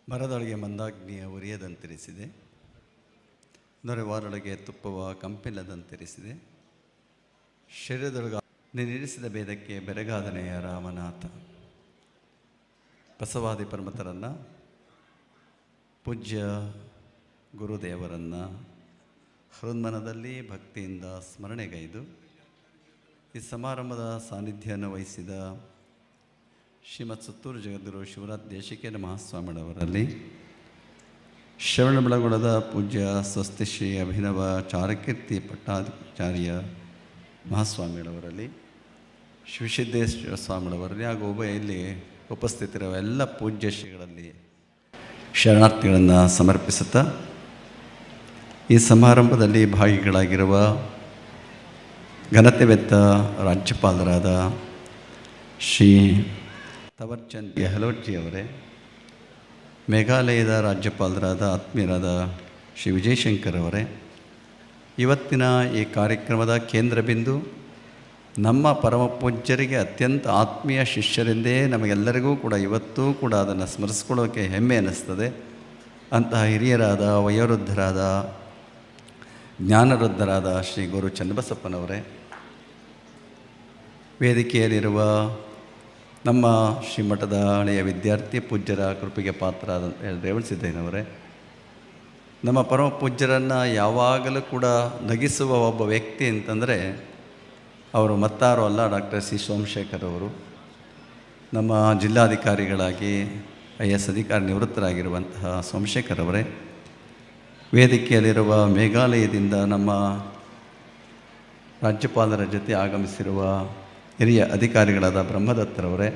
ಮರದೊಳಗೆ ಮಂದಾಗ್ನಿಯ ಉರಿಯದಂತಿರಿಸಿದೆ, ನೊರೆವಾರೊಳಗೆ ತುಪ್ಪವ ಕಂಪಿಲ್ಲದಂತಿರಿಸಿದೆ. ಶರೀರದೊಳಗೆ ನೀನಿರಿಸಿದ ಭೇದಕ್ಕೆ ಬೆರಗಾದನೆಯ ರಾಮನಾಥ. ಬಸವಾದಿ ಪರಮತರನ್ನು, ಪೂಜ್ಯ ಗುರುದೇವರನ್ನು ಹೃನ್ಮನದಲ್ಲಿ ಭಕ್ತಿಯಿಂದ ಸ್ಮರಣೆಗೈದು ಈ ಸಮಾರಂಭದ ಸಾನ್ನಿಧ್ಯವನ್ನು ವಹಿಸಿದ ಶ್ರೀಮತ್ ಸುತ್ತೂರು ಜಗದ್ಗುರು ಶಿವರಾಜ ದೇಶಿಕೇಂದ್ರ ಮಹಾಸ್ವಾಮಿಗಳವರಲ್ಲಿ, ಶ್ರವಣಬೆಳಗೊಳದ ಪೂಜ್ಯ ಸ್ವಸ್ತಿ ಶ್ರೀ ಅಭಿನವ ಚಾರಕೀರ್ತಿ ಪಟ್ಟಾಚಾರ್ಯ ಮಹಾಸ್ವಾಮಿಗಳವರಲ್ಲಿ, ಶಿವಸಿದ್ದೇಶ್ವರ ಸ್ವಾಮಿಗಳವರಲ್ಲಿ ಹಾಗೂ ಇಲ್ಲಿ ಉಪಸ್ಥಿತಿರುವ ಎಲ್ಲ ಪೂಜ್ಯ ಶ್ರೀಗಳಲ್ಲಿ ಶರಣಾರ್ಥಿಗಳನ್ನು ಸಮರ್ಪಿಸುತ್ತಾ, ಈ ಸಮಾರಂಭದಲ್ಲಿ ಭಾಗಿಗಳಾಗಿರುವ ಘನತೆವೆತ್ತ ರಾಜ್ಯಪಾಲರಾದ ಶ್ರೀ ತವರ್ಚಂದ್ ಗೆಹ್ಲೋಟ್ಜಿಯವರೇ, ಮೇಘಾಲಯದ ರಾಜ್ಯಪಾಲರಾದ ಆತ್ಮೀಯರಾದ ಶ್ರೀ ವಿಜಯಶಂಕರ್ ಅವರೇ, ಇವತ್ತಿನ ಈ ಕಾರ್ಯಕ್ರಮದ ಕೇಂದ್ರ ಬಿಂದು ನಮ್ಮ ಪರಮ ಪೂಜ್ಯರಿಗೆ ಅತ್ಯಂತ ಆತ್ಮೀಯ ಶಿಷ್ಯರೆಂದೇ ನಮಗೆಲ್ಲರಿಗೂ ಕೂಡ ಇವತ್ತೂ ಕೂಡ ಅದನ್ನು ಸ್ಮರಿಸ್ಕೊಳ್ಳೋಕ್ಕೆ ಹೆಮ್ಮೆ ಅನ್ನಿಸ್ತದೆ. ಅಂತಹ ಹಿರಿಯರಾದ ವಯೋವೃದ್ಧರಾದ ಜ್ಞಾನವೃದ್ಧರಾದ ಶ್ರೀ ಗುರು ಚನ್ನಬಸಪ್ಪನವರೇ, ವೇದಿಕೆಯಲ್ಲಿರುವ ನಮ್ಮ ಶ್ರೀಮಠದ ಹಳೆಯ ವಿದ್ಯಾರ್ಥಿ ಪೂಜ್ಯರ ಕೃಪೆಗೆ ಪಾತ್ರರಾದ ರೇವಣಸಿದ್ದಯ್ಯನವರೇ, ನಮ್ಮ ಪರಮ ಪೂಜ್ಯರನ್ನು ಯಾವಾಗಲೂ ಕೂಡ ನಗಿಸುವ ಒಬ್ಬ ವ್ಯಕ್ತಿ ಅಂತಂದರೆ ಅವರು ಮತ್ತಾರು ಅಲ್ಲ, ಡಾಕ್ಟರ್ ಸಿ ಸೋಮಶೇಖರ್ ಅವರು. ನಮ್ಮ ಜಿಲ್ಲಾಧಿಕಾರಿಗಳಾಗಿ IAS ಅಧಿಕಾರಿ ನಿವೃತ್ತರಾಗಿರುವಂತಹ ಸೋಮಶೇಖರ್ ಅವರೇ, ವೇದಿಕೆಯಲ್ಲಿರುವ ಮೇಘಾಲಯದಿಂದ ನಮ್ಮ ರಾಜ್ಯಪಾಲರ ಜೊತೆ ಆಗಮಿಸಿರುವ ಹಿರಿಯ ಅಧಿಕಾರಿಗಳಾದ ಬ್ರಹ್ಮದತ್ತರವರೇ,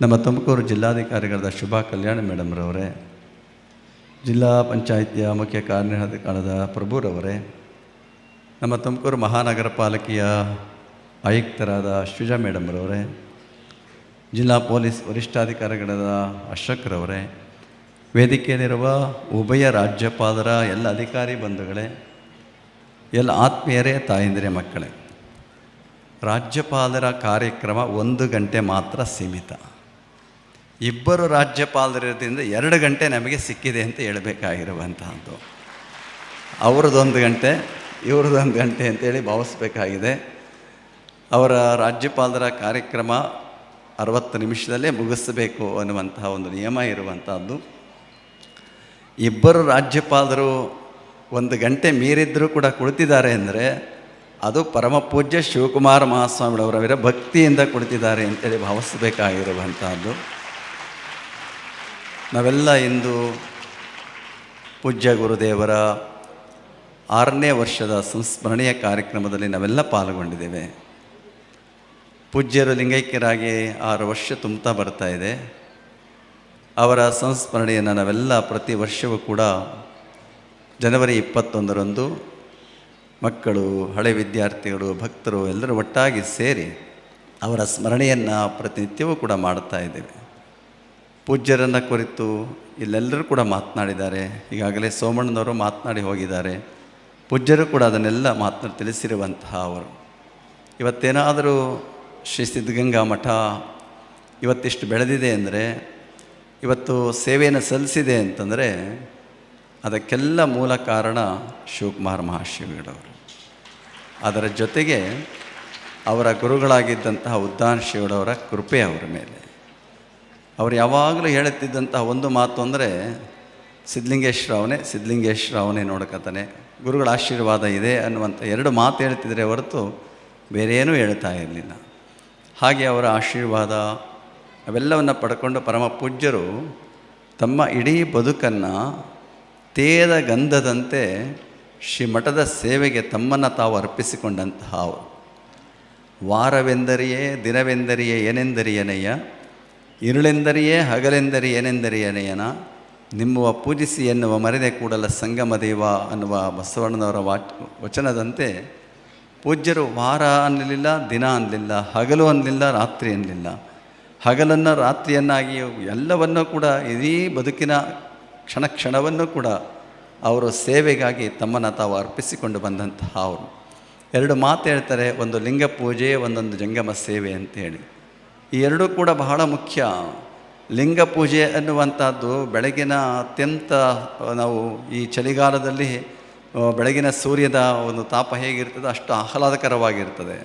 ನಮ್ಮ ತುಮಕೂರು ಜಿಲ್ಲಾಧಿಕಾರಿಗಳಾದ ಶುಭಾ ಕಲ್ಯಾಣ ಮೇಡಮ್ರವರೇ, ಜಿಲ್ಲಾ ಪಂಚಾಯಿತಿಯ ಮುಖ್ಯ ಕಾರ್ಯನಿರ್ವಾಹಕರಾದ ಪ್ರಭುರವರೇ, ನಮ್ಮ ತುಮಕೂರು ಮಹಾನಗರ ಪಾಲಿಕೆಯ ಆಯುಕ್ತರಾದ ಶ್ರೀಜಾ ಮೇಡಮ್ರವರೇ, ಜಿಲ್ಲಾ ಪೊಲೀಸ್ ವರಿಷ್ಠಾಧಿಕಾರಿಗಳಾದ ಅಶೋಕ್ರವರೇ, ವೇದಿಕೆಯಲ್ಲಿರುವ ಉಭಯ ರಾಜ್ಯಪಾಲರ ಎಲ್ಲ ಅಧಿಕಾರಿ ಬಂಧುಗಳೇ, ಎಲ್ಲ ಆತ್ಮೀಯರೇ, ತಾಯಂದಿರೇ, ಮಕ್ಕಳೇ, ರಾಜ್ಯಪಾಲರ ಕಾರ್ಯಕ್ರಮ 1 ಗಂಟೆ ಮಾತ್ರ ಸೀಮಿತ. ಇಬ್ಬರು ರಾಜ್ಯಪಾಲರಿರೋದ್ರಿಂದ 2 ಗಂಟೆ ನಮಗೆ ಸಿಕ್ಕಿದೆ ಅಂತ ಹೇಳಬೇಕಾಗಿರುವಂತಹದ್ದು. ಅವ್ರದ್ದೊಂದು ಗಂಟೆ, ಇವ್ರದ್ದೊಂದು ಗಂಟೆ ಅಂತೇಳಿ ಭಾವಿಸ್ಬೇಕಾಗಿದೆ. ಅವರ ರಾಜ್ಯಪಾಲರ ಕಾರ್ಯಕ್ರಮ 60 ನಿಮಿಷದಲ್ಲೇ ಮುಗಿಸಬೇಕು ಅನ್ನುವಂತಹ ಒಂದು ನಿಯಮ ಇರುವಂಥದ್ದು. ಇಬ್ಬರು ರಾಜ್ಯಪಾಲರು 1 ಗಂಟೆ ಮೀರಿದ್ದರೂ ಕೂಡ ಕುಳಿತಿದ್ದಾರೆ ಅಂದರೆ ಅದು ಪರಮ ಪೂಜ್ಯ ಶಿವಕುಮಾರ ಮಹಾಸ್ವಾಮಿಗಳವರ ಭಕ್ತಿಯಿಂದ ಕುಳಿತಿದ್ದಾರೆ ಅಂತೇಳಿ ಭಾವಿಸಬೇಕಾಗಿರುವಂಥದ್ದು. ನಾವೆಲ್ಲ ಇಂದು ಪೂಜ್ಯ ಗುರುದೇವರ 6ನೇ ವರ್ಷದ ಸಂಸ್ಮರಣೆಯ ಕಾರ್ಯಕ್ರಮದಲ್ಲಿ ನಾವೆಲ್ಲ ಪಾಲ್ಗೊಂಡಿದ್ದೇವೆ. ಪೂಜ್ಯರು ಲಿಂಗೈಕ್ಯರಾಗಿ 6 ವರ್ಷ ತುಂಬ್ತಾ ಬರ್ತಾ ಇದೆ. ಅವರ ಸಂಸ್ಮರಣೆಯನ್ನು ನಾವೆಲ್ಲ ಪ್ರತಿ ವರ್ಷವೂ ಕೂಡ ಜನವರಿ 21ರಂದು ಮಕ್ಕಳು, ಹಳೆ ವಿದ್ಯಾರ್ಥಿಗಳು, ಭಕ್ತರು ಎಲ್ಲರೂ ಒಟ್ಟಾಗಿ ಸೇರಿ ಅವರ ಸ್ಮರಣೆಯನ್ನು ಪ್ರತಿನಿತ್ಯವೂ ಕೂಡ ಮಾಡ್ತಾ ಇದ್ದೇವೆ. ಪೂಜ್ಯರನ್ನು ಕುರಿತು ಇಲ್ಲೆಲ್ಲರೂ ಕೂಡ ಮಾತನಾಡಿದ್ದಾರೆ. ಈಗಾಗಲೇ ಸೋಮಣ್ಣನವರು ಮಾತನಾಡಿ ಹೋಗಿದ್ದಾರೆ. ಪೂಜ್ಯರು ಕೂಡ ಅದನ್ನೆಲ್ಲ ಮಾತನಾಡಿ ತಿಳಿಸಿರುವಂತಹ ಅವರು. ಇವತ್ತೇನಾದರೂ ಶ್ರೀ ಸಿದ್ಧಗಂಗಾ ಮಠ ಇವತ್ತಿಷ್ಟು ಬೆಳೆದಿದೆ ಅಂದರೆ, ಇವತ್ತು ಸೇವೆಯನ್ನು ಸಲ್ಲಿಸಿದೆ ಅಂತಂದರೆ ಅದಕ್ಕೆಲ್ಲ ಮೂಲ ಕಾರಣ ಶಿವಕುಮಾರ ಮಹಾಶಿವಗಳವರು. ಅದರ ಜೊತೆಗೆ ಅವರ ಗುರುಗಳಾಗಿದ್ದಂತಹ ಉದ್ದಾನ ಶಿವಡವರ ಕೃಪೆ ಅವರ ಮೇಲೆ. ಅವರು ಯಾವಾಗಲೂ ಹೇಳುತ್ತಿದ್ದಂತಹ ಒಂದು ಮಾತು ಅಂದರೆ, ಸಿದ್ಧಲಿಂಗೇಶ್ವರ ಅವನೇ ನೋಡ್ಕತಾನೆ, ಗುರುಗಳ ಆಶೀರ್ವಾದ ಇದೆ ಅನ್ನುವಂಥ 2 ಮಾತು ಹೇಳ್ತಿದ್ರೆ ಹೊರತು ಬೇರೇನೂ ಹೇಳ್ತಾ ಇರಲಿಲ್ಲ. ಹಾಗೆ ಅವರ ಆಶೀರ್ವಾದ ಅವೆಲ್ಲವನ್ನು ಪಡ್ಕೊಂಡು ಪರಮ ಪೂಜ್ಯರು ತಮ್ಮ ಇಡೀ ಬದುಕನ್ನು ತೇದ ಗಂಧದಂತೆ ಶ್ರೀಮಠದ ಸೇವೆಗೆ ತಮ್ಮನ್ನು ತಾವು ಅರ್ಪಿಸಿಕೊಂಡಂತಹ ಅವರು. ವಾರವೆಂದರಿಯೇ, ದಿನವೆಂದರಿಯೇ, ಏನೆಂದರಿಯನಯ್ಯ, ഇരുಳೆಂದರಿಯೇ, ಹಗಲೆಂದರಿ ಏನೆಂದರಿಯನಯ್ಯನ, ನಿಮ್ಮುವ ಪೂಜಿಸಿ ಎನ್ನುವ ಮರೆದೆ ಕೂಡಲ ಸಂಗಮ ದೇವ ಅನ್ನುವ ಬಸವಣ್ಣನವರ ವಚನದಂತೆ ಪೂಜ್ಯರು ವಾರ ಅನ್ನಲಿಲ್ಲ, ದಿನ ಅನ್ನಲಿಲ್ಲ, ಹಗಲು ಅನ್ನಲಿಲ್ಲ, ರಾತ್ರಿ ಅನ್ನಲಿಲ್ಲ. ಹಗಲನ್ನು ರಾತ್ರಿಯನ್ನಾಗಿ ಎಲ್ಲವನ್ನೂ ಕೂಡ ಇಡೀ ಬದುಕಿನ ಕ್ಷಣ ಕ್ಷಣವನ್ನು ಕೂಡ ಅವರು ಸೇವೆಗಾಗಿ ತಮ್ಮನ್ನು ತಾವು ಅರ್ಪಿಸಿಕೊಂಡು ಬಂದಂತಹ ಅವರು. 2 ಮಾತು ಹೇಳ್ತಾರೆ, ಒಂದು ಲಿಂಗ ಪೂಜೆ, ಒಂದೊಂದು ಜಂಗಮ ಸೇವೆ ಅಂತೇಳಿ. ಈ ಎರಡೂ ಕೂಡ ಬಹಳ ಮುಖ್ಯ. ಲಿಂಗ ಪೂಜೆ ಅನ್ನುವಂಥದ್ದು ಬೆಳಗಿನ ಅತ್ಯಂತ ನಾವು ಈ ಚಳಿಗಾಲದಲ್ಲಿ ಬೆಳಗಿನ ಸೂರ್ಯದ ಒಂದು ತಾಪ ಹೇಗಿರ್ತದೆ ಅಷ್ಟು ಆಹ್ಲಾದಕರವಾಗಿರ್ತದೆ.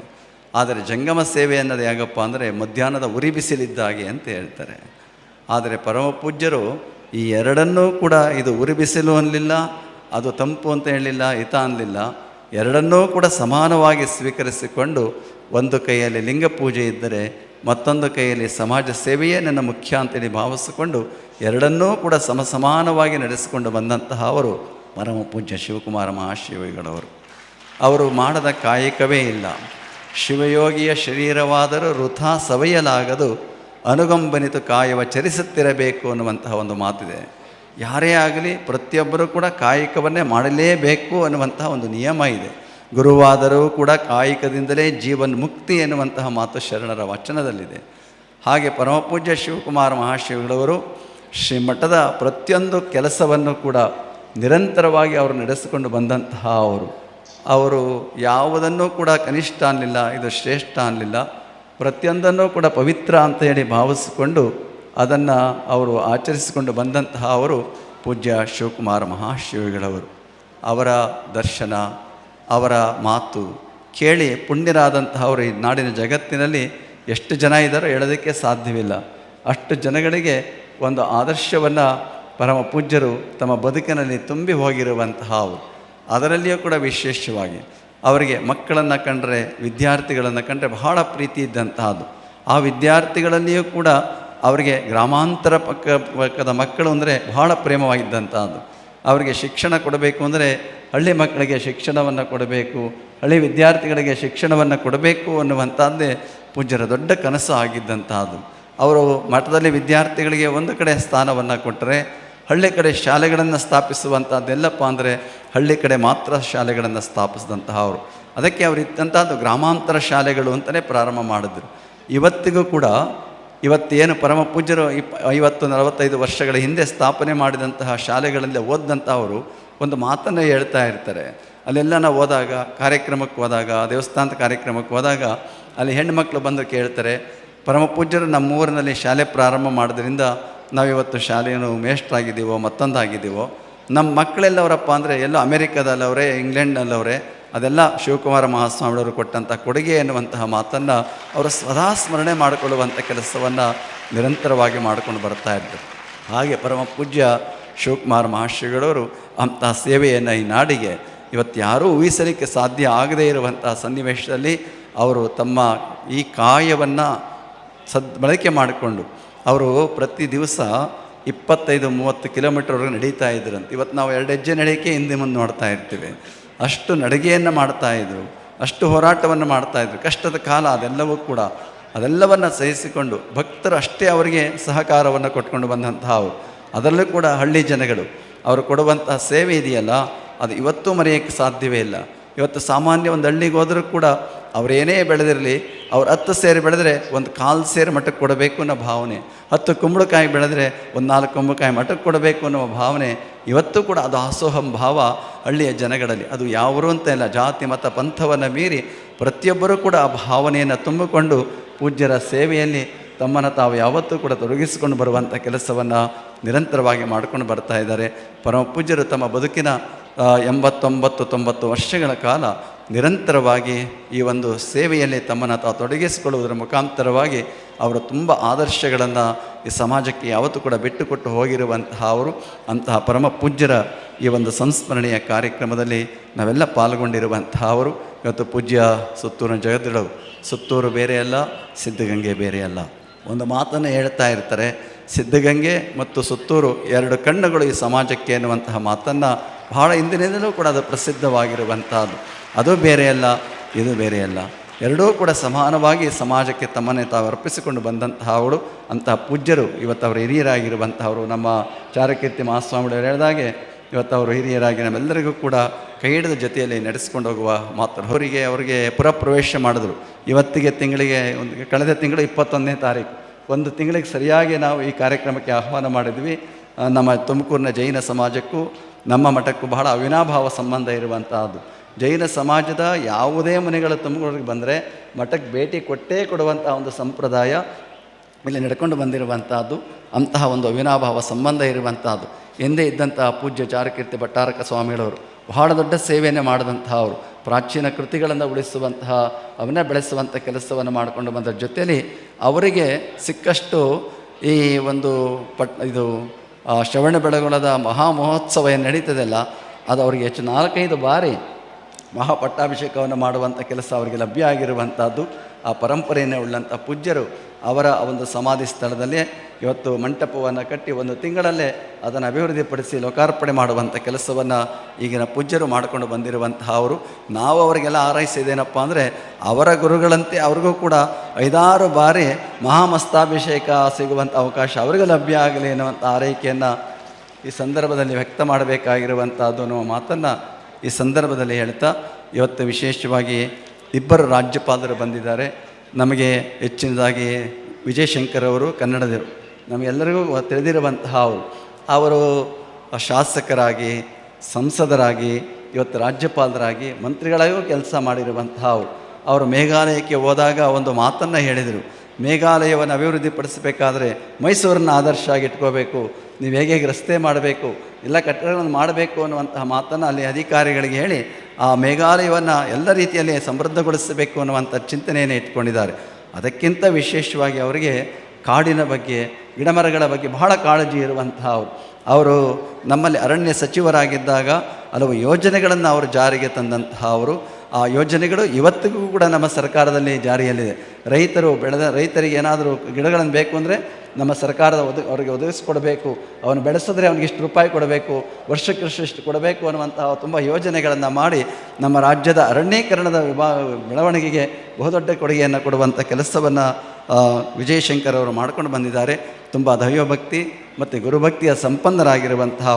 ಆದರೆ ಜಂಗಮ ಸೇವೆ ಅನ್ನೋದು ಹೇಗಪ್ಪ ಅಂದರೆ ಮಧ್ಯಾಹ್ನದ ಉರಿ ಬಿಸಿಲಿದ್ದಾಗೆ ಅಂತ ಹೇಳ್ತಾರೆ. ಆದರೆ ಪರಮ ಪೂಜ್ಯರು ಈ ಎರಡನ್ನೂ ಕೂಡ ಇದು ಉರಿ ಬಿಸಿಲು ಅನ್ನಲಿಲ್ಲ, ಅದು ತಂಪು ಅಂತ ಹೇಳಲಿಲ್ಲ, ಹಿತ ಅನ್ನಲಿಲ್ಲ, ಎರಡನ್ನೂ ಕೂಡ ಸಮಾನವಾಗಿ ಸ್ವೀಕರಿಸಿಕೊಂಡು ಒಂದು ಕೈಯಲ್ಲಿ ಲಿಂಗ ಪೂಜೆ ಇದ್ದರೆ ಮತ್ತೊಂದು ಕೈಯಲ್ಲಿ ಸಮಾಜ ಸೇವೆಯೇ ನನ್ನ ಮುಖ್ಯ ಅಂತೇಳಿ ಭಾವಿಸಿಕೊಂಡು ಎರಡನ್ನೂ ಕೂಡ ಸಮಾನವಾಗಿ ನಡೆಸಿಕೊಂಡು ಬಂದಂತಹ ಅವರು ಪರಮ ಪೂಜ್ಯ ಶಿವಕುಮಾರ ಮಹಾಶಿವಗಳವರು. ಅವರು ಮಾಡದ ಕಾಯಕವೇ ಇಲ್ಲ. ಶಿವಯೋಗಿಯ ಶರೀರವಾದರೂ ವೃಥಾ ಸವೆಯಲಾಗದು, ಅನುಗಂಬನಿತು ಕಾಯವ ಚರಿಸುತ್ತಿರಬೇಕು ಅನ್ನುವಂತಹ ಒಂದು ಮಾತಿದೆ. ಯಾರೇ ಆಗಲಿ ಪ್ರತಿಯೊಬ್ಬರೂ ಕೂಡ ಕಾಯಕವನ್ನೇ ಮಾಡಲೇಬೇಕು ಅನ್ನುವಂತಹ ಒಂದು ನಿಯಮ ಇದೆ. ಗುರುವಾದರೂ ಕೂಡ ಕಾಯಕದಿಂದಲೇ ಜೀವನ್ ಮುಕ್ತಿ ಎನ್ನುವಂತಹ ಮಾತು ಶರಣರ ವಚನದಲ್ಲಿದೆ. ಹಾಗೆ ಪರಮಪೂಜ್ಯ ಶಿವಕುಮಾರ ಮಹಾಶಿವಗಳವರು ಶ್ರೀಮಠದ ಪ್ರತಿಯೊಂದು ಕೆಲಸವನ್ನು ಕೂಡ ನಿರಂತರವಾಗಿ ಅವರು ನಡೆಸಿಕೊಂಡು ಬಂದಂತಹ ಅವರು ಯಾವುದನ್ನೂ ಕೂಡ ಕನಿಷ್ಠ ಅನ್ನಲಿಲ್ಲ, ಇದು ಶ್ರೇಷ್ಠ ಅನ್ನಲಿಲ್ಲ, ಪ್ರತಿಯೊಂದನ್ನು ಕೂಡ ಪವಿತ್ರ ಅಂತ ಹೇಳಿ ಭಾವಿಸಿಕೊಂಡು ಅದನ್ನು ಅವರು ಆಚರಿಸಿಕೊಂಡು ಬಂದಂತಹ ಅವರು ಪೂಜ್ಯ ಶಿವಕುಮಾರ ಮಹಾಶಿವಗಳವರು. ಅವರ ದರ್ಶನ, ಅವರ ಮಾತು ಕೇಳಿ ಪುಣ್ಯರಾದಂತಹವರು ಈ ನಾಡಿನ ಜಗತ್ತಿನಲ್ಲಿ ಎಷ್ಟು ಜನ ಇದ್ದಾರೋ ಹೇಳೋದಕ್ಕೆ ಸಾಧ್ಯವಿಲ್ಲ. ಅಷ್ಟು ಜನಗಳಿಗೆ ಒಂದು ಆದರ್ಶವನ್ನು ಪರಮ ಪೂಜ್ಯರು ತಮ್ಮ ಬದುಕಿನಲ್ಲಿ ತುಂಬಿ ಹೋಗಿರುವಂತಹ ಅವರು. ಅದರಲ್ಲಿಯೂ ಕೂಡ ವಿಶೇಷವಾಗಿ ಅವರಿಗೆ ಮಕ್ಕಳನ್ನು ಕಂಡರೆ, ವಿದ್ಯಾರ್ಥಿಗಳನ್ನು ಕಂಡರೆ ಬಹಳ ಪ್ರೀತಿ ಇದ್ದಂತಹದ್ದು. ಆ ವಿದ್ಯಾರ್ಥಿಗಳಲ್ಲಿಯೂ ಕೂಡ ಅವರಿಗೆ ಗ್ರಾಮಾಂತರ ಪಕ್ಕದ ಮಕ್ಕಳು ಅಂದರೆ ಬಹಳ ಪ್ರೇಮವಾಗಿದ್ದಂಥದ್ದು. ಅವರಿಗೆ ಶಿಕ್ಷಣ ಕೊಡಬೇಕು ಅಂದರೆ ಹಳ್ಳಿ ಮಕ್ಕಳಿಗೆ ಶಿಕ್ಷಣವನ್ನು ಕೊಡಬೇಕು, ಹಳ್ಳಿ ವಿದ್ಯಾರ್ಥಿಗಳಿಗೆ ಶಿಕ್ಷಣವನ್ನು ಕೊಡಬೇಕು ಅನ್ನುವಂಥದ್ದೇ ಪೂಜ್ಯರ ದೊಡ್ಡ ಕನಸು ಆಗಿದ್ದಂಥದ್ದು. ಅವರು ಮಠದಲ್ಲಿ ವಿದ್ಯಾರ್ಥಿಗಳಿಗೆ ಒಂದು ಕಡೆ ಸ್ಥಾನವನ್ನು ಕೊಟ್ಟರೆ, ಹಳ್ಳಿ ಕಡೆ ಶಾಲೆಗಳನ್ನು ಸ್ಥಾಪಿಸುವಂಥದ್ದೆಲ್ಲಪ್ಪ ಅಂದರೆ ಹಳ್ಳಿ ಕಡೆ ಮಾತ್ರ ಶಾಲೆಗಳನ್ನು ಸ್ಥಾಪಿಸಿದಂತಹ ಅವರು. ಅದಕ್ಕೆ ಅವರು ಇದ್ದಂಥದ್ದು ಗ್ರಾಮಾಂತರ ಶಾಲೆಗಳು ಅಂತಲೇ ಪ್ರಾರಂಭ ಮಾಡಿದ್ರು. ಇವತ್ತಿಗೂ ಕೂಡ ಇವತ್ತೇನು ಪರಮ ಪೂಜ್ಯರು 50-45 ವರ್ಷಗಳ ಹಿಂದೆ ಸ್ಥಾಪನೆ ಮಾಡಿದಂತಹ ಶಾಲೆಗಳಲ್ಲಿ ಓದಿದಂಥವರು ಒಂದು ಮಾತನ್ನು ಹೇಳ್ತಾ ಇರ್ತಾರೆ. ಅಲ್ಲೆಲ್ಲ ನಾವು ಹೋದಾಗ, ಕಾರ್ಯಕ್ರಮಕ್ಕೆ ಹೋದಾಗ, ದೇವಸ್ಥಾನದ ಕಾರ್ಯಕ್ರಮಕ್ಕೆ ಹೋದಾಗ ಅಲ್ಲಿ ಹೆಣ್ಣುಮಕ್ಕಳು ಬಂದು ಕೇಳ್ತಾರೆ, ಪರಮ ಪೂಜ್ಯರು ನಮ್ಮ ಊರಿನಲ್ಲಿ ಶಾಲೆ ಪ್ರಾರಂಭ ಮಾಡೋದ್ರಿಂದ ನಾವಿವತ್ತು ಶಾಲೆಯನ್ನು ಮೇಷ್ಟ್ರಾಗಿದ್ದೀವೋ ಮತ್ತೊಂದಾಗಿದ್ದೀವೋ, ನಮ್ಮ ಮಕ್ಕಳೆಲ್ಲವರಪ್ಪ ಅಂದರೆ ಎಲ್ಲೋ ಅಮೇರಿಕಾದಲ್ಲವರೇ, ಇಂಗ್ಲೆಂಡ್ನಲ್ಲವರೇ, ಅದೆಲ್ಲ ಶಿವಕುಮಾರ ಮಹಾಸ್ವಾಮಿಯವರು ಕೊಟ್ಟಂಥ ಕೊಡುಗೆ ಎನ್ನುವಂತಹ ಮಾತನ್ನು ಅವರು ಸದಾ ಸ್ಮರಣೆ ಮಾಡಿಕೊಳ್ಳುವಂಥ ಕೆಲಸವನ್ನು ನಿರಂತರವಾಗಿ ಮಾಡಿಕೊಂಡು ಬರ್ತಾ ಇದ್ದರು. ಹಾಗೆ ಪರಮ ಪೂಜ್ಯ ಶಿವಕುಮಾರ ಮಹಾಶ್ರೀಗಳವರು ಅಂತಹ ಸೇವೆಯನ್ನು ಈ ನಾಡಿಗೆ ಇವತ್ತು ಯಾರೂ ಊಹಿಸಲಿಕ್ಕೆ ಸಾಧ್ಯ ಆಗದೇ ಇರುವಂತಹ ಸನ್ನಿವೇಶದಲ್ಲಿ ಅವರು ತಮ್ಮ ಈ ಕಾಯವನ್ನು ಬಳಕೆ ಮಾಡಿಕೊಂಡು ಅವರು ಪ್ರತಿ ದಿವಸ 25-30 ಕಿಲೋಮೀಟರ್ವರೆಗೆ ನಡೀತಾ ಇದ್ರಂತೆ. ಇವತ್ತು ನಾವು 2 ಹೆಜ್ಜೆ ನಡೆಯೋಕ್ಕೆ ಹಿಂದೆ ಮುಂದೆ ನೋಡ್ತಾ ಇರ್ತೀವಿ. ಅಷ್ಟು ನಡಿಗೆಯನ್ನು ಮಾಡ್ತಾಯಿದ್ರು, ಅಷ್ಟು ಹೋರಾಟವನ್ನು ಮಾಡ್ತಾಯಿದ್ರು. ಕಷ್ಟದ ಕಾಲ ಅದೆಲ್ಲವೂ ಕೂಡ ಅದೆಲ್ಲವನ್ನು ಸಹಿಸಿಕೊಂಡು ಭಕ್ತರು ಅಷ್ಟೇ ಅವರಿಗೆ ಸಹಕಾರವನ್ನು ಕೊಟ್ಕೊಂಡು ಬಂದಂತಹ ಅವರು. ಅದರಲ್ಲೂ ಕೂಡ ಹಳ್ಳಿ ಜನಗಳು ಅವರು ಕೊಡುವಂತಹ ಸೇವೆ ಇದೆಯಲ್ಲ, ಅದು ಇವತ್ತೂ ಮರೆಯೋಕ್ಕೆ ಸಾಧ್ಯವೇ ಇಲ್ಲ. ಇವತ್ತು ಸಾಮಾನ್ಯ ಒಂದು ಹಳ್ಳಿಗೆ ಹೋದರೂ ಕೂಡ ಅವರೇನೇ ಬೆಳೆದಿರಲಿ, ಅವ್ರು 10 ಸೇರು ಬೆಳೆದರೆ ಒಂದು 1/4 ಸೇರು ಮಠಕ್ಕೆ ಕೊಡಬೇಕು ಅನ್ನೋ ಭಾವನೆ, 10 ಕುಂಬಳಕಾಯಿ ಬೆಳೆದರೆ ಒಂದು 4 ಕುಂಬಳಕಾಯಿ ಮಠಕ್ಕೆ ಕೊಡಬೇಕು ಅನ್ನೋ ಭಾವನೆ ಇವತ್ತೂ ಕೂಡ ಅದು ಆಸೋಹಂ ಭಾವ ಹಳ್ಳಿಯ ಜನಗಳಲ್ಲಿ. ಅದು ಯಾವರು ಅಂತ ಇಲ್ಲ, ಜಾತಿ ಮತ ಪಂಥವನ್ನು ಮೀರಿ ಪ್ರತಿಯೊಬ್ಬರೂ ಕೂಡ ಆ ಭಾವನೆಯನ್ನು ತುಂಬಿಕೊಂಡು ಪೂಜ್ಯರ ಸೇವೆಯಲ್ಲಿ ತಮ್ಮನ್ನು ತಾವು ಯಾವತ್ತೂ ಕೂಡ ತೊಡಗಿಸಿಕೊಂಡು ಬರುವಂಥ ಕೆಲಸವನ್ನು ನಿರಂತರವಾಗಿ ಮಾಡಿಕೊಂಡು ಬರ್ತಾ ಇದ್ದಾರೆ. ಪರಮ ಪೂಜ್ಯರು ತಮ್ಮ ಬದುಕಿನ 89-90 ವರ್ಷಗಳ ಕಾಲ ನಿರಂತರವಾಗಿ ಈ ಒಂದು ಸೇವೆಯಲ್ಲಿ ತಮ್ಮನ್ನು ತಾವು ತೊಡಗಿಸಿಕೊಳ್ಳುವುದರ ಮುಖಾಂತರವಾಗಿ ಅವರು ತುಂಬ ಆದರ್ಶಗಳನ್ನು ಈ ಸಮಾಜಕ್ಕೆ ಯಾವತ್ತೂ ಕೂಡ ಬಿಟ್ಟುಕೊಟ್ಟು ಹೋಗಿರುವಂತಹ ಅವರು. ಅಂತಹ ಪರಮ ಪೂಜ್ಯರ ಈ ಒಂದು ಸಂಸ್ಮರಣೆಯ ಕಾರ್ಯಕ್ರಮದಲ್ಲಿ ನಾವೆಲ್ಲ ಪಾಲ್ಗೊಂಡಿರುವಂತಹ ಅವರು. ಇವತ್ತು ಪೂಜ್ಯ ಸುತ್ತೂರಿನ ಜಗದ್ಗುರು, ಸುತ್ತೂರು ಬೇರೆ ಅಲ್ಲ, ಸಿದ್ಧಗಂಗೆ ಬೇರೆ ಅಲ್ಲ. ಒಂದು ಮಾತನ್ನು ಹೇಳ್ತಾ ಇರ್ತಾರೆ, ಸಿದ್ಧಗಂಗೆ ಮತ್ತು ಸುತ್ತೂರು 2 ಕಣ್ಣುಗಳು ಈ ಸಮಾಜಕ್ಕೆ ಎನ್ನುವಂತಹ ಮಾತನ್ನು ಬಹಳ ಹಿಂದಿನಿಂದಲೂ ಕೂಡ ಅದು ಪ್ರಸಿದ್ಧವಾಗಿರುವಂಥದ್ದು. ಅದು ಬೇರೆ ಅಲ್ಲ, ಇದು ಬೇರೆ ಅಲ್ಲ, ಎರಡೂ ಕೂಡ ಸಮಾನವಾಗಿ ಸಮಾಜಕ್ಕೆ ತಮ್ಮನ್ನೇ ತಾವು ಅರ್ಪಿಸಿಕೊಂಡು ಬಂದಂತಹ ಅವಳು. ಅಂತಹ ಪೂಜ್ಯರು ಇವತ್ತು ಅವರು ಹಿರಿಯರಾಗಿರುವಂಥವರು. ನಮ್ಮ ಚಾರುಕೀರ್ತಿ ಮಹಾಸ್ವಾಮಿಗಳು ಹೇಳಿದಾಗೆ ಇವತ್ತು ಅವರು ಹಿರಿಯರಾಗಿ ನಮ್ಮೆಲ್ಲರಿಗೂ ಕೂಡ ಕೈ ಹಿಡಿದ ಜೊತೆಯಲ್ಲಿ ನಡೆಸಿಕೊಂಡು ಹೋಗುವ ಮಾತು. ಅವರಿಗೆ ಪುರಪ್ರವೇಶ ಮಾಡಿದ್ರು. ಇವತ್ತಿಗೆ ತಿಂಗಳಿಗೆ ಕಳೆದ ತಿಂಗಳು 21ನೇ ತಾರೀಕು, ಒಂದು ತಿಂಗಳಿಗೆ ಸರಿಯಾಗಿ ನಾವು ಈ ಕಾರ್ಯಕ್ರಮಕ್ಕೆ ಆಹ್ವಾನ ಮಾಡಿದ್ವಿ. ನಮ್ಮ ತುಮಕೂರಿನ ಜೈನ ಸಮಾಜಕ್ಕೂ ನಮ್ಮ ಮಠಕ್ಕೂ ಬಹಳ ಅವಿನಾಭಾವ ಸಂಬಂಧ ಇರುವಂತಹದ್ದು. ಜೈನ ಸಮಾಜದ ಯಾವುದೇ ಮನೆಗಳು ತುಮಕೂರಿಗೆ ಬಂದರೆ ಮಠಕ್ಕೆ ಭೇಟಿ ಕೊಟ್ಟೇ ಕೊಡುವಂಥ ಒಂದು ಸಂಪ್ರದಾಯ ಇಲ್ಲಿ ನಡ್ಕೊಂಡು ಬಂದಿರುವಂಥದ್ದು. ಅಂತಹ ಒಂದು ಅವಿನಾಭಾವ ಸಂಬಂಧ ಇರುವಂತಹದ್ದು. ಎಂದೇ ಇದ್ದಂತಹ ಪೂಜ್ಯ ಚಾರುಕೀರ್ತಿ ಭಟ್ಟಾರಕ ಸ್ವಾಮಿಗಳವರು ಬಹಳ ದೊಡ್ಡ ಸೇವೆಯನ್ನು ಮಾಡಿದಂತಹ ಅವರು ಪ್ರಾಚೀನ ಕೃತಿಗಳನ್ನು ಉಳಿಸುವಂತಹ ಅವನ್ನೇ ಬೆಳೆಸುವಂಥ ಕೆಲಸವನ್ನು ಮಾಡಿಕೊಂಡು ಬಂದ ಜೊತೆಯಲ್ಲಿ ಅವರಿಗೆ ಸಿಕ್ಕಷ್ಟು ಈ ಒಂದು ಇದು ಶ್ರವಣ ಬೆಳಗೊಳದ ಮಹಾ ಮಹೋತ್ಸವ ಏನು ನಡೀತದಲ್ಲ, ಅದು ಅವರಿಗೆ ಹೆಚ್ಚು 4-5 ಬಾರಿ ಮಹಾಪಟ್ಟಾಭಿಷೇಕವನ್ನು ಮಾಡುವಂಥ ಕೆಲಸ ಅವರಿಗೆ ಲಭ್ಯ ಆಗಿರುವಂಥದ್ದು. ಆ ಪರಂಪರೆಯನ್ನೇ ಉಳ್ಳಂಥ ಪೂಜ್ಯರು ಅವರ ಒಂದು ಸಮಾಧಿ ಸ್ಥಳದಲ್ಲೇ ಇವತ್ತು ಮಂಟಪವನ್ನು ಕಟ್ಟಿ 1 ತಿಂಗಳಲ್ಲೇ ಅದನ್ನು ಅಭಿವೃದ್ಧಿಪಡಿಸಿ ಲೋಕಾರ್ಪಣೆ ಮಾಡುವಂಥ ಕೆಲಸವನ್ನು ಈಗಿನ ಪೂಜ್ಯರು ಮಾಡಿಕೊಂಡು ಬಂದಿರುವಂತಹ ಅವರು. ನಾವು ಅವರಿಗೆಲ್ಲ ಆರೈಸಿದೇನಪ್ಪ ಅಂದರೆ ಅವರ ಗುರುಗಳಂತೆ ಅವ್ರಿಗೂ ಕೂಡ 5-6 ಬಾರಿ ಮಹಾಮಸ್ತಾಭಿಷೇಕ ಸಿಗುವಂಥ ಅವಕಾಶ ಅವರಿಗೆ ಲಭ್ಯ ಆಗಲಿ ಎನ್ನುವಂಥ ಆರೈಕೆಯನ್ನು ಈ ಸಂದರ್ಭದಲ್ಲಿ ವ್ಯಕ್ತ ಮಾಡಬೇಕಾಗಿರುವಂಥದ್ದು ಅನ್ನೋ ಮಾತನ್ನು ಈ ಸಂದರ್ಭದಲ್ಲಿ ಹೇಳ್ತಾ, ಇವತ್ತು ವಿಶೇಷವಾಗಿ 2 ರಾಜ್ಯಪಾಲರು ಬಂದಿದ್ದಾರೆ. ನಮಗೆ ಹೆಚ್ಚಿನದಾಗಿ ವಿಜಯಶಂಕರ್ ಅವರು ಕನ್ನಡದರು, ನಮಗೆಲ್ಲರಿಗೂ ತಿಳಿದಿರುವಂತಹ ಅವರು ಶಾಸಕರಾಗಿ, ಸಂಸದರಾಗಿ, ಇವತ್ತು ರಾಜ್ಯಪಾಲರಾಗಿ, ಮಂತ್ರಿಗಳಾಗೂ ಕೆಲಸ ಮಾಡಿರುವಂತಹ ಅವರು ಮೇಘಾಲಯಕ್ಕೆ ಹೋದಾಗ ಒಂದು ಮಾತನ್ನು ಹೇಳಿದರು, ಮೇಘಾಲಯವನ್ನು ಅಭಿವೃದ್ಧಿಪಡಿಸಬೇಕಾದ್ರೆ ಮೈಸೂರನ್ನು ಆದರ್ಶ ಆಗಿ ಇಟ್ಕೋಬೇಕು, ನೀವು ಹೇಗೆ ರಸ್ತೆ ಮಾಡಬೇಕು, ಎಲ್ಲ ಕಟ್ಟಡಗಳನ್ನು ಮಾಡಬೇಕು ಅನ್ನುವಂತಹ ಮಾತನ್ನು ಅಲ್ಲಿ ಅಧಿಕಾರಿಗಳಿಗೆ ಹೇಳಿ ಆ ಮೇಘಾಲಯವನ್ನು ಎಲ್ಲ ರೀತಿಯಲ್ಲಿ ಸಮೃದ್ಧಗೊಳಿಸಬೇಕು ಅನ್ನುವಂಥ ಚಿಂತನೆಯನ್ನು ಇಟ್ಕೊಂಡಿದ್ದಾರೆ. ಅದಕ್ಕಿಂತ ವಿಶೇಷವಾಗಿ ಅವರಿಗೆ ಕಾಡಿನ ಬಗ್ಗೆ, ಗಿಡಮರಗಳ ಬಗ್ಗೆ ಬಹಳ ಕಾಳಜಿ ಇರುವಂತಹ ಅವರು ನಮ್ಮಲ್ಲಿ ಅರಣ್ಯ ಸಚಿವರಾಗಿದ್ದಾಗ ಹಲವು ಯೋಜನೆಗಳನ್ನು ಅವರು ಜಾರಿಗೆ ತಂದಂತಹ ಅವರು. ಆ ಯೋಜನೆಗಳು ಇವತ್ತಿಗೂ ಕೂಡ ನಮ್ಮ ಸರ್ಕಾರದಲ್ಲಿ ಜಾರಿಯಲ್ಲಿದೆ. ರೈತರಿಗೆ ಏನಾದರೂ ಗಿಡಗಳನ್ನು ಬೇಕು ಅಂದರೆ ನಮ್ಮ ಸರ್ಕಾರದ ಅವರಿಗೆ ಒದಗಿಸ್ಕೊಡಬೇಕು, ಅವನು ಬೆಳೆಸಿದ್ರೆ ಅವನಿಗೆ ಇಷ್ಟು ರೂಪಾಯಿ ಕೊಡಬೇಕು, ವರ್ಷಕ್ಕಿಷ್ಟು ಕೊಡಬೇಕು ಅನ್ನುವಂತಹ ತುಂಬ ಯೋಜನೆಗಳನ್ನು ಮಾಡಿ ನಮ್ಮ ರಾಜ್ಯದ ಅರಣ್ಯೀಕರಣದ ಬೆಳವಣಿಗೆಗೆ ಬಹುದೊಡ್ಡ ಕೊಡುಗೆಯನ್ನು ಕೊಡುವಂಥ ಕೆಲಸವನ್ನು ವಿಜಯಶಂಕರ್ ಅವರು ಮಾಡ್ಕೊಂಡು ಬಂದಿದ್ದಾರೆ. ತುಂಬ ದೈವಭಕ್ತಿ ಮತ್ತು ಗುರುಭಕ್ತಿಯ ಸಂಪನ್ನರಾಗಿರುವಂತಹ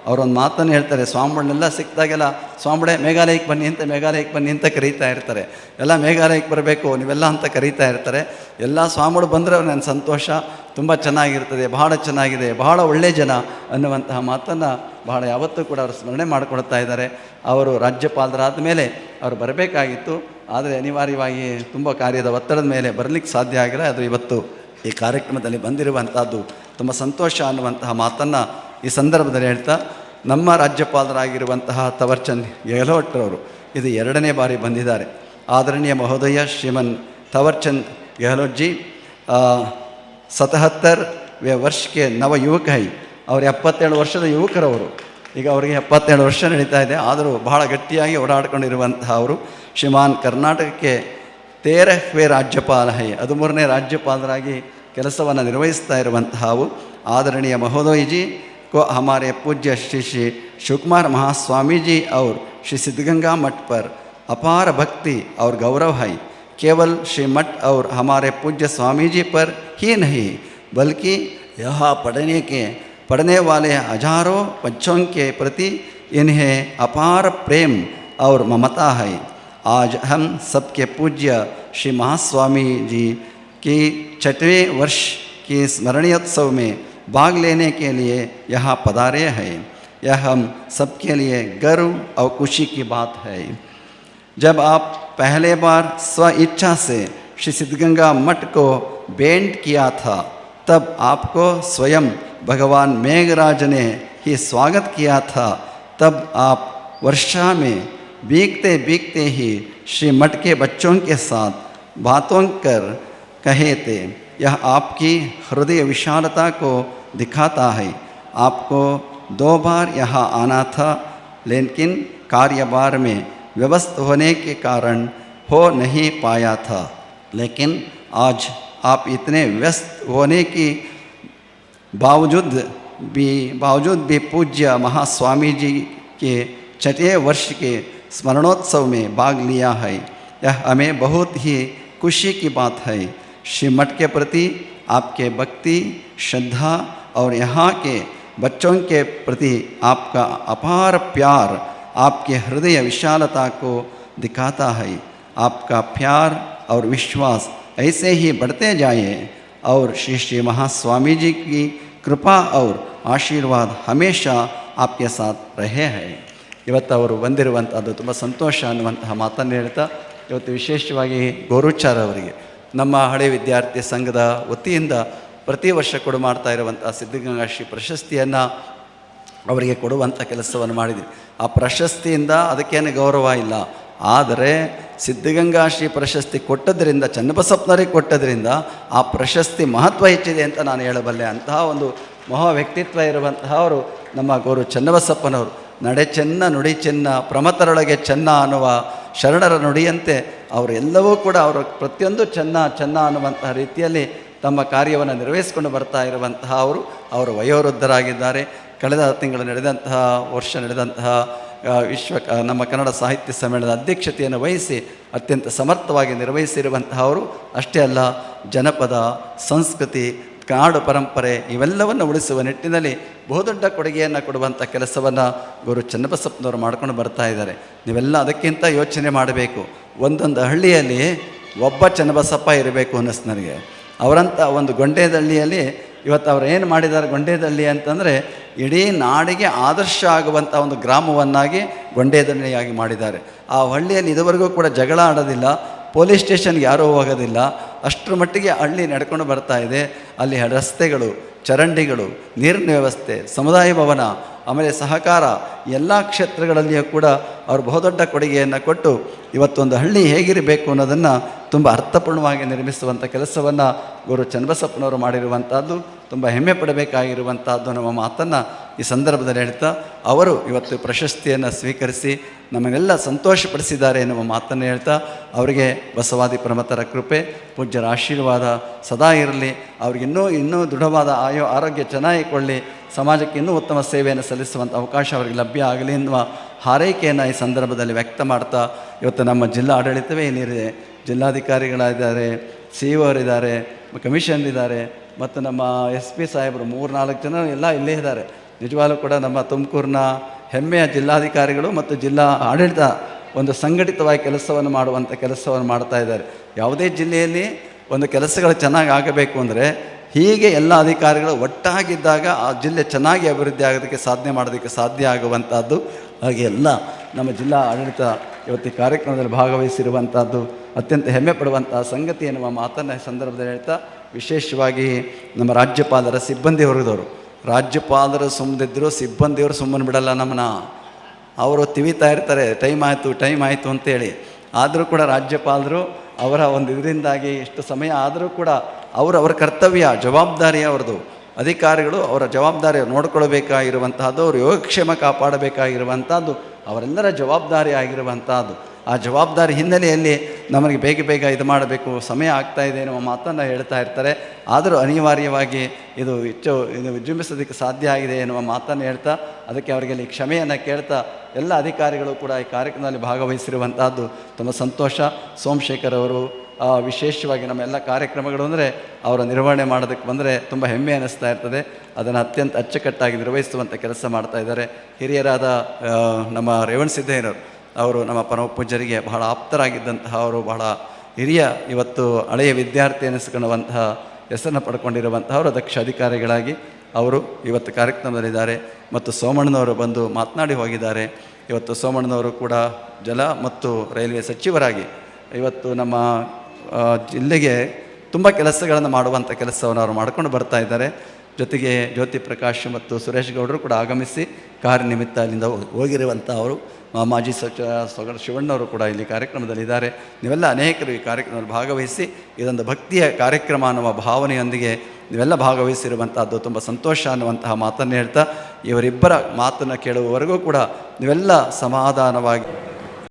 ಅವರೊಂದು ಮಾತನ್ನು ಹೇಳ್ತಾರೆ, ಸ್ವಾಮಿಗಳನ್ನೆಲ್ಲ ಸಿಕ್ಕಿದಾಗೆಲ್ಲ ಸ್ವಾಮಿಗಳೇ ಮೇಘಾಲಯಕ್ಕೆ ಬನ್ನಿ ಅಂತ ಕರೀತಾ ಇರ್ತಾರೆ. ಎಲ್ಲ ಮೇಘಾಲಯಕ್ಕೆ ಬರಬೇಕು ನೀವೆಲ್ಲ ಅಂತ ಕರೀತಾ ಇರ್ತಾರೆ. ಎಲ್ಲ ಸ್ವಾಮಿಗಳು ಬಂದರೆ ನನ್ನ ಸಂತೋಷ, ತುಂಬ ಚೆನ್ನಾಗಿರ್ತದೆ, ಬಹಳ ಚೆನ್ನಾಗಿದೆ, ಬಹಳ ಒಳ್ಳೆಯ ಜನ ಅನ್ನುವಂತಹ ಮಾತನ್ನು ಬಹಳ ಯಾವತ್ತೂ ಕೂಡ ಅವರು ಸ್ಮರಣೆ ಮಾಡಿಕೊಳ್ತಾ ಇದ್ದಾರೆ. ಅವರು ರಾಜ್ಯಪಾಲರಾದ ಮೇಲೆ ಅವರು ಬರಬೇಕಾಗಿತ್ತು, ಆದರೆ ಅನಿವಾರ್ಯವಾಗಿ ತುಂಬ ಕಾರ್ಯದ ಒತ್ತಡದ ಮೇಲೆ ಬರಲಿಕ್ಕೆ ಸಾಧ್ಯ ಆಗಿಲ್ಲ. ಅದು ಇವತ್ತು ಈ ಕಾರ್ಯಕ್ರಮದಲ್ಲಿ ಬಂದಿರುವಂಥದ್ದು ತುಂಬ ಸಂತೋಷ ಅನ್ನುವಂತಹ ಮಾತನ್ನು ಈ ಸಂದರ್ಭದಲ್ಲಿ ಹೇಳ್ತಾ, ನಮ್ಮ ರಾಜ್ಯಪಾಲರಾಗಿರುವಂತಹ ಥವರ್ಚಂದ್ ಗೆಹ್ಲೋಟ್ರವರು ಇದು 2ನೇ ಬಾರಿ ಬಂದಿದ್ದಾರೆ. ಆದರಣೀಯ ಮಹೋದಯ ಶ್ರೀಮನ್ ಥವರ್ಚಂದ್ ಗೆಹ್ಲೋಟ್ ಜಿ 77ವೇं ವರ್ಷ ಕೆ ನವ ಯುವಕ ಹೈ. ಅವರು 77 ವರ್ಷದ ಯುವಕರವರು. ಈಗ ಅವರಿಗೆ 77 ವರ್ಷ ನಡೀತಾ ಇದೆ, ಆದರೂ ಬಹಳ ಗಟ್ಟಿಯಾಗಿ ಓಡಾಡ್ಕೊಂಡಿರುವಂತಹ ಅವರು. ಶ್ರೀಮಾನ್ ಕರ್ನಾಟಕಕ್ಕೆ 13ವೇं ರಾಜ್ಯಪಾಲ ಹೈ, 13ನೇ ರಾಜ್ಯಪಾಲರಾಗಿ ಕೆಲಸವನ್ನು ನಿರ್ವಹಿಸ್ತಾ ಇರುವಂತಹವು. आदरणीय महोदय जी को हमारे पूज्य श्री श्री शिवकुमार महास्वामी जी और श्री सिद्धगंगा मठ पर अपार भक्ति और गौरव है. केवल श्री मठ और हमारे पूज्य स्वामी जी पर ही नहीं बल्कि यहाँ पढ़ने वाले हजारों बच्चों के प्रति इन्हें अपार प्रेम और ममता है. आज हम सबके पूज्य श्री महास्वामी जी की 6वें वर्ष की स्मरणीयोत्सव में भाग लेने के लिए यहाँ पधारे हैं. यह हम सबके लिए गर्व और खुशी की बात है. जब आप पहले बार स्व इच्छा से श्री सिद्धगंगा मठ को भेंट किया था, तब आपको स्वयं भगवान मेघराज ने ही स्वागत किया था. तब आप वर्षा में भीगते ही श्री मठ के बच्चों के साथ बातों कर कहे थे. यह आपकी हृदय विशालता को दिखाता है. आपको 2 बार यहाँ आना था, लेकिन कार्यभार में व्यस्त होने के कारण हो नहीं पाया था. लेकिन आज आप इतने व्यस्त होने की बावजूद भी पूज्य महास्वामी जी के 6वें वर्ष के स्मरणोत्सव में भाग लिया है. यह हमें बहुत ही खुशी की बात है. श्री मठ के प्रति आपके भक्ति, श्रद्धा और यहाँ के बच्चों के प्रति आपका अपार प्यार आपके हृदय विशालता को दिखाता है. आपका प्यार और विश्वास ऐसे ही बढ़ते जाए और श्री श्री महास्वामी जी की कृपा और आशीर्वाद हमेशा आपके साथ रहे हैं. ಇವತ್ತು ಅವರು ಬಂದಿರುವಂಥದ್ದು ತುಂಬ ಸಂತೋಷ ಅನ್ನುವಂತಹ ಮಾತನ್ನು ಹೇಳ್ತಾ, ಇವತ್ತು ವಿಶೇಷವಾಗಿ ಗೋರುಚಾರ್ ಅವರಿಗೆ ನಮ್ಮ ಹಳೆ ವಿದ್ಯಾರ್ಥಿ ಸಂಘದ ವತಿಯಿಂದ ಪ್ರತಿ ವರ್ಷ ಮಾಡ್ತಾ ಇರುವಂಥ ಸಿದ್ಧಗಂಗಾ ಶ್ರೀ ಪ್ರಶಸ್ತಿಯನ್ನು ಅವರಿಗೆ ಕೊಡುವಂಥ ಕೆಲಸವನ್ನು ಮಾಡಿದ್ವಿ. ಆ ಪ್ರಶಸ್ತಿಯಿಂದ ಅದಕ್ಕೇನು ಗೌರವ ಇಲ್ಲ, ಆದರೆ ಸಿದ್ಧಗಂಗಾ ಶ್ರೀ ಪ್ರಶಸ್ತಿ ಕೊಟ್ಟದ್ರಿಂದ, ಚನ್ನಬಸಪ್ಪನವರಿಗೆ ಕೊಟ್ಟದ್ರಿಂದ ಆ ಪ್ರಶಸ್ತಿ ಮಹತ್ವ ಹೆಚ್ಚಿದೆ ಅಂತ ನಾನು ಹೇಳಬಲ್ಲೆ. ಅಂತಹ ಒಂದು ಮಹಾ ವ್ಯಕ್ತಿತ್ವ ಇರುವಂತಹವರು ನಮ್ಮ ಗೌರು ಚನ್ನಬಸಪ್ಪನವರು. ನಡೆ ಚೆನ್ನ ನುಡಿ ಚೆನ್ನ ಪ್ರಮತರೊಳಗೆ ಚೆನ್ನ ಅನ್ನುವ ಶರಣರ ನುಡಿಯಂತೆ ಅವರೆಲ್ಲವೂ ಕೂಡ ಅವರ ಪ್ರತಿಯೊಂದು ಚೆನ್ನ ಅನ್ನುವಂತಹ ರೀತಿಯಲ್ಲಿ ತಮ್ಮ ಕಾರ್ಯವನ್ನು ನಿರ್ವಹಿಸಿಕೊಂಡು ಬರ್ತಾ ಇರುವಂತಹ ಅವರು ವಯೋವೃದ್ಧರಾಗಿದ್ದಾರೆ. ಕಳೆದ ತಿಂಗಳು ವರ್ಷ ನಡೆದಂತಹ ನಮ್ಮ ಕನ್ನಡ ಸಾಹಿತ್ಯ ಸಮ್ಮೇಳನದ ಅಧ್ಯಕ್ಷತೆಯನ್ನು ವಹಿಸಿ ಅತ್ಯಂತ ಸಮರ್ಥವಾಗಿ ನಿರ್ವಹಿಸಿರುವಂತಹವರು. ಅಷ್ಟೇ ಅಲ್ಲ, ಜನಪದ ಸಂಸ್ಕೃತಿ, ನಾಡು ಪರಂಪರೆ ಇವೆಲ್ಲವನ್ನು ಉಳಿಸುವ ನಿಟ್ಟಿನಲ್ಲಿ ಬಹುದೊಡ್ಡ ಕೊಡುಗೆಯನ್ನು ಕೊಡುವಂಥ ಕೆಲಸವನ್ನು ಗುರು ಚನ್ನಬಸಪ್ಪನವರು ಮಾಡ್ಕೊಂಡು ಬರ್ತಾ ಇದ್ದಾರೆ. ನೀವೆಲ್ಲ ಅದಕ್ಕಿಂತ ಯೋಚನೆ ಮಾಡಬೇಕು. ಒಂದೊಂದು ಹಳ್ಳಿಯಲ್ಲಿ ಒಬ್ಬ ಚನ್ನಬಸಪ್ಪ ಇರಬೇಕು ಅನ್ನಿಸ್ತು ನನಗೆ. ಅವರಂಥ ಒಂದು ಗೊಂಡೇದಳ್ಳಿಯಲ್ಲಿ ಇವತ್ತು ಅವ್ರು ಏನು ಮಾಡಿದ್ದಾರೆ, ಗೊಂಡೇದಳ್ಳಿ ಅಂತಂದರೆ ಇಡೀ ನಾಡಿಗೆ ಆದರ್ಶ ಆಗುವಂಥ ಒಂದು ಗ್ರಾಮವನ್ನಾಗಿ ಗೊಂಡೇದಳ್ಳಿಯಾಗಿ ಮಾಡಿದ್ದಾರೆ. ಆ ಹಳ್ಳಿಯಲ್ಲಿ ಇದುವರೆಗೂ ಕೂಡ ಜಗಳ ಆಡೋದಿಲ್ಲ, ಪೊಲೀಸ್ ಸ್ಟೇಷನ್ಗೆ ಯಾರೂ ಹೋಗೋದಿಲ್ಲ, ಅಷ್ಟರ ಮಟ್ಟಿಗೆ ಹಳ್ಳಿ ನಡ್ಕೊಂಡು ಬರ್ತಾ ಇದೆ. ಅಲ್ಲಿ ರಸ್ತೆಗಳು, ಚರಂಡಿಗಳು, ನೀರಿನ ವ್ಯವಸ್ಥೆ, ಸಮುದಾಯ ಭವನ, ಆಮೇಲೆ ಸಹಕಾರ, ಎಲ್ಲ ಕ್ಷೇತ್ರಗಳಲ್ಲಿಯೂ ಕೂಡ ಅವರು ಬಹುದೊಡ್ಡ ಕೊಡುಗೆಯನ್ನು ಕೊಟ್ಟು ಇವತ್ತೊಂದು ಹಳ್ಳಿ ಹೇಗಿರಬೇಕು ಅನ್ನೋದನ್ನು ತುಂಬ ಅರ್ಥಪೂರ್ಣವಾಗಿ ನಿರ್ಮಿಸುವಂಥ ಕೆಲಸವನ್ನು ಗುರು ಚನ್ನಬಸಪ್ಪನವರು ಮಾಡಿರುವಂಥದ್ದು ತುಂಬ ಹೆಮ್ಮೆ ಪಡಬೇಕಾಗಿರುವಂಥದ್ದು ನಮ್ಮ ಮಾತನ್ನು ಈ ಸಂದರ್ಭದಲ್ಲಿ ಹೇಳ್ತಾ, ಅವರು ಇವತ್ತು ಪ್ರಶಸ್ತಿಯನ್ನು ಸ್ವೀಕರಿಸಿ ನಮ್ಮನ್ನೆಲ್ಲ ಸಂತೋಷಪಡಿಸಿದ್ದಾರೆ ಎನ್ನುವ ಮಾತನ್ನು ಹೇಳ್ತಾ, ಅವರಿಗೆ ಬಸವಾದಿ ಪ್ರಮತರ ಕೃಪೆ, ಪೂಜ್ಯರ ಆಶೀರ್ವಾದ ಸದಾ ಇರಲಿ. ಅವ್ರಿಗೆ ಇನ್ನೂ ದೃಢವಾದ ಆರೋಗ್ಯ ಚೆನ್ನಾಗಿ ಕೊಳ್ಳಿ, ಸಮಾಜಕ್ಕೆ ಇನ್ನೂ ಉತ್ತಮ ಸೇವೆಯನ್ನು ಸಲ್ಲಿಸುವಂಥ ಅವಕಾಶ ಅವರಿಗೆ ಲಭ್ಯ ಆಗಲಿ ಎನ್ನುವ ಹಾರೈಕೆಯನ್ನು ಈ ಸಂದರ್ಭದಲ್ಲಿ ವ್ಯಕ್ತ ಮಾಡ್ತಾ, ಇವತ್ತು ನಮ್ಮ ಜಿಲ್ಲಾ ಆಡಳಿತವೇ ಇಲ್ಲಿದೆ. ಜಿಲ್ಲಾಧಿಕಾರಿಗಳಿದ್ದಾರೆ, CO ಅವರಿದ್ದಾರೆ, ಕಮಿಷನ್ ಇದ್ದಾರೆ, ಮತ್ತು ನಮ್ಮ SP ಸಾಹೇಬರು 3-4 ಜನ ಎಲ್ಲ ಇಲ್ಲೇ ಇದ್ದಾರೆ. ನಿಜವಾಗ್ಲೂ ಕೂಡ ನಮ್ಮ ತುಮಕೂರಿನ ಹೆಮ್ಮೆಯ ಜಿಲ್ಲಾಧಿಕಾರಿಗಳು ಮತ್ತು ಜಿಲ್ಲಾ ಆಡಳಿತ ಒಂದು ಸಂಘಟಿತವಾಗಿ ಕೆಲಸವನ್ನು ಮಾಡುವಂಥ ಕೆಲಸವನ್ನು ಮಾಡ್ತಾ ಇದ್ದಾರೆ. ಯಾವುದೇ ಜಿಲ್ಲೆಯಲ್ಲಿ ಒಂದು ಕೆಲಸಗಳು ಚೆನ್ನಾಗಿ ಆಗಬೇಕು ಅಂದರೆ ಹೀಗೆ ಎಲ್ಲ ಅಧಿಕಾರಿಗಳು ಒಟ್ಟಾಗಿದ್ದಾಗ ಆ ಜಿಲ್ಲೆ ಚೆನ್ನಾಗಿ ಅಭಿವೃದ್ಧಿ ಆಗೋದಕ್ಕೆ ಸಾಧನೆ ಮಾಡೋದಕ್ಕೆ ಸಾಧ್ಯ ಆಗುವಂಥದ್ದು. ಹಾಗೆ ಎಲ್ಲ ನಮ್ಮ ಜಿಲ್ಲಾ ಆಡಳಿತ ಇವತ್ತು ಕಾರ್ಯಕ್ರಮದಲ್ಲಿ ಭಾಗವಹಿಸಿರುವಂಥದ್ದು ಅತ್ಯಂತ ಹೆಮ್ಮೆ ಪಡುವಂಥ ಸಂಗತಿ ಎನ್ನುವ ಮಾತನ್ನು ಈ ಸಂದರ್ಭದಲ್ಲಿ ಹೇಳ್ತಾ, ವಿಶೇಷವಾಗಿ ನಮ್ಮ ರಾಜ್ಯಪಾಲರ ಸಿಬ್ಬಂದಿ ವರ್ಗದವರು, ರಾಜ್ಯಪಾಲರು ಸುಮ್ಮನಿದ್ದರು, ಸಿಬ್ಬಂದಿಯವರು ಸುಮ್ಮನೆ ಬಿಡಲ್ಲ ನಮ್ಮನ್ನ. ಅವರು ತಿವಿತಾ ಇರ್ತಾರೆ, ಟೈಮ್ ಆಯಿತು ಅಂತೇಳಿ. ಆದರೂ ಕೂಡ ರಾಜ್ಯಪಾಲರು ಅವರ ಒಂದು ಇದರಿಂದಾಗಿ ಇಷ್ಟು ಸಮಯ ಆದರೂ ಕೂಡ ಅವರ ಕರ್ತವ್ಯ, ಜವಾಬ್ದಾರಿ ಅವ್ರದ್ದು. ಅಧಿಕಾರಿಗಳು ಅವರ ಜವಾಬ್ದಾರಿ ನೋಡ್ಕೊಳ್ಬೇಕಾಗಿರುವಂತಹದ್ದು, ಅವರು ಯೋಗಕ್ಷೇಮ ಕಾಪಾಡಬೇಕಾಗಿರುವಂಥದ್ದು ಅವರೆಲ್ಲರ ಜವಾಬ್ದಾರಿ ಆಗಿರುವಂಥದ್ದು. ಆ ಜವಾಬ್ದಾರಿ ಹಿನ್ನೆಲೆಯಲ್ಲಿ ನಮಗೆ ಬೇಗ ಇದು ಮಾಡಬೇಕು, ಸಮಯ ಆಗ್ತಾಯಿದೆ ಎನ್ನುವ ಮಾತನ್ನು ಹೇಳ್ತಾ ಇರ್ತಾರೆ. ಆದರೂ ಅನಿವಾರ್ಯವಾಗಿ ಇದು ವಿಜೃಂಭಿಸೋದಕ್ಕೆ ಸಾಧ್ಯ ಆಗಿದೆ ಎನ್ನುವ ಮಾತನ್ನು ಹೇಳ್ತಾ, ಅದಕ್ಕೆ ಅವರಿಗೆ ಕ್ಷಮೆಯನ್ನು ಕೇಳ್ತಾ, ಎಲ್ಲ ಅಧಿಕಾರಿಗಳು ಕೂಡ ಈ ಕಾರ್ಯಕ್ರಮದಲ್ಲಿ ಭಾಗವಹಿಸಿರುವಂಥದ್ದು ತುಂಬ ಸಂತೋಷ. ಸೋಮಶೇಖರ್ ಅವರು ವಿಶೇಷವಾಗಿ ನಮ್ಮ ಎಲ್ಲ ಕಾರ್ಯಕ್ರಮಗಳು ಅಂದರೆ ಅವರ ನಿರ್ವಹಣೆ ಮಾಡೋದಕ್ಕೆ ಬಂದರೆ ತುಂಬ ಹೆಮ್ಮೆ ಅನ್ನಿಸ್ತಾ ಇರ್ತದೆ. ಅದನ್ನು ಅತ್ಯಂತ ಅಚ್ಚುಕಟ್ಟಾಗಿ ನಿರ್ವಹಿಸುವಂಥ ಕೆಲಸ ಮಾಡ್ತಾ ಇದ್ದಾರೆ. ಹಿರಿಯರಾದ ನಮ್ಮ ರೇವಣ ಸಿದ್ದಯ್ಯನವರು, ಅವರು ನಮ್ಮ ಪರಮ ಪೂಜ್ಯರಿಗೆ ಬಹಳ ಆಪ್ತರಾಗಿದ್ದಂತಹ ಅವರು, ಬಹಳ ಹಿರಿಯ ಇವತ್ತು ಹಳೆಯ ವಿದ್ಯಾರ್ಥಿ ಎನಿಸ್ಕೊಳ್ಳುವಂತಹ ಹೆಸರನ್ನು ಪಡ್ಕೊಂಡಿರುವಂತಹವರು ದಕ್ಷ ಅಧಿಕಾರಿಗಳಾಗಿ ಅವರು ಇವತ್ತು ಕಾರ್ಯಕ್ರಮದಲ್ಲಿದ್ದಾರೆ. ಮತ್ತು ಸೋಮಣ್ಣನವರು ಬಂದು ಮಾತನಾಡಿ ಹೋಗಿದ್ದಾರೆ. ಇವತ್ತು ಸೋಮಣ್ಣನವರು ಕೂಡ ಜಲ ಮತ್ತು ರೈಲ್ವೆ ಸಚಿವರಾಗಿ ಇವತ್ತು ನಮ್ಮ ಜಿಲ್ಲೆಗೆ ತುಂಬ ಕೆಲಸಗಳನ್ನು ಮಾಡುವಂಥ ಕೆಲಸವನ್ನು ಅವರು ಮಾಡ್ಕೊಂಡು ಬರ್ತಾ ಇದ್ದಾರೆ. ಜೊತೆಗೆ ಜ್ಯೋತಿ ಪ್ರಕಾಶ್ ಮತ್ತು ಸುರೇಶ್ ಗೌಡರು ಕೂಡ ಆಗಮಿಸಿ ಕಾರ್ಯನಿಮಿತ್ತ ಅಲ್ಲಿಂದ ಹೋಗಿರುವಂಥ ಅವರು, ಮಾಜಿ ಸಚಿವ ಶಿವಣ್ಣವರು ಕೂಡ ಇಲ್ಲಿ ಕಾರ್ಯಕ್ರಮದಲ್ಲಿದ್ದಾರೆ. ನೀವೆಲ್ಲ ಅನೇಕರು ಈ ಕಾರ್ಯಕ್ರಮದಲ್ಲಿ ಭಾಗವಹಿಸಿ ಇದೊಂದು ಭಕ್ತಿಯ ಕಾರ್ಯಕ್ರಮ ಅನ್ನುವ ಭಾವನೆಯೊಂದಿಗೆ ನೀವೆಲ್ಲ ಭಾಗವಹಿಸಿರುವಂಥದ್ದು ತುಂಬ ಸಂತೋಷ ಅನ್ನುವಂತಹ ಮಾತನ್ನು ಹೇಳ್ತಾ, ಇವರಿಬ್ಬರ ಮಾತನ್ನು ಕೇಳುವವರೆಗೂ ಕೂಡ ನೀವೆಲ್ಲ ಸಮಾಧಾನವಾಗಿ